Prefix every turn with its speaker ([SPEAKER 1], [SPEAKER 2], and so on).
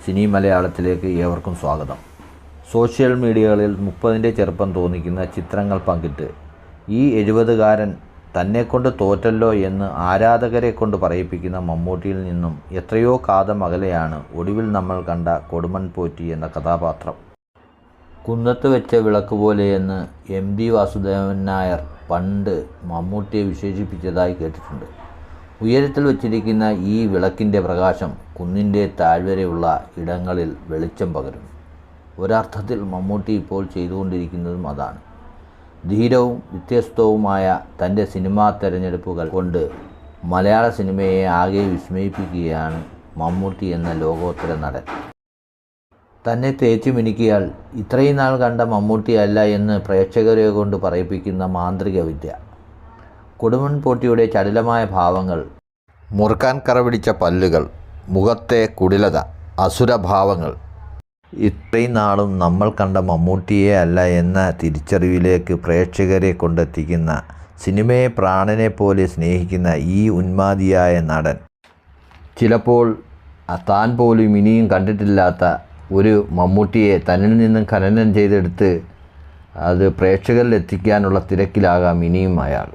[SPEAKER 1] സിനി മലയാളത്തിലേക്ക് ഏവർക്കും സ്വാഗതം. സോഷ്യൽ മീഡിയകളിൽ 30ൻ്റെ ചെറുപ്പം തോന്നിക്കുന്ന ചിത്രങ്ങൾ പങ്കിട്ട് ഈ 70കാരൻ തന്നെക്കൊണ്ട് തോറ്റല്ലോ എന്ന് ആരാധകരെ കൊണ്ട് പറയിപ്പിക്കുന്ന മമ്മൂട്ടിയിൽ നിന്നും എത്രയോ കാതം അകലെയാണ് ഒടുവിൽ നമ്മൾ കണ്ട കൊടുമൺ പോറ്റി എന്ന കഥാപാത്രം. കുന്നത്ത് വെച്ച വിളക്ക് പോലെയെന്ന് MD വാസുദേവൻ നായർ പണ്ട് മമ്മൂട്ടിയെ വിശേഷിപ്പിച്ചതായി കേട്ടിട്ടുണ്ട്. ഉയരത്തിൽ വച്ചിരിക്കുന്ന ഈ വിളക്കിൻ്റെ പ്രകാശം കുന്നിൻ്റെ താഴ്വരയുള്ള ഇടങ്ങളിൽ വെളിച്ചം പകരുന്നു. ഒരർത്ഥത്തിൽ മമ്മൂട്ടി ഇപ്പോൾ ചെയ്തുകൊണ്ടിരിക്കുന്നതും അതാണ്. ധീരവും വ്യത്യസ്തവുമായ തൻ്റെ സിനിമാ തെരഞ്ഞെടുപ്പുകൾ കൊണ്ട് മലയാള സിനിമയെ ആകെ വിസ്മയിപ്പിക്കുകയാണ് മമ്മൂട്ടി എന്ന ലോകോത്തര നടൻ. തന്നെ തേച്ചു മിനുക്കിയാൽ ഇത്രയും നാൾ കണ്ട മമ്മൂട്ടിയല്ല എന്ന് പ്രേക്ഷകരെ കൊണ്ട് പറയിപ്പിക്കുന്ന മാന്ത്രിക വിദ്യ. കൊടുമൺ പോറ്റിയുടെ ചടുലമായ ഭാവങ്ങൾ, മുറുക്കാൻ കറപിടിച്ച പല്ലുകൾ, മുഖത്തെ കുടിലത, അസുരഭാവങ്ങൾ ഇത്രയും നാളും നമ്മൾ കണ്ട മമ്മൂട്ടിയെ അല്ല എന്ന തിരിച്ചറിവിലേക്ക് പ്രേക്ഷകരെ കൊണ്ടെത്തിക്കുന്ന, സിനിമയെ പ്രാണനെ പോലെ സ്നേഹിക്കുന്ന ഈ ഉന്മാദിയായ നടൻ ചിലപ്പോൾ താൻ പോലും ഇനിയും കണ്ടിട്ടില്ലാത്ത ഒരു മമ്മൂട്ടിയെ തന്നിൽ നിന്നും ഖനനം ചെയ്തെടുത്ത് അത് പ്രേക്ഷകരിലെത്തിക്കാനുള്ള തിരക്കിലാകാം ഇനിയും അയാൾ.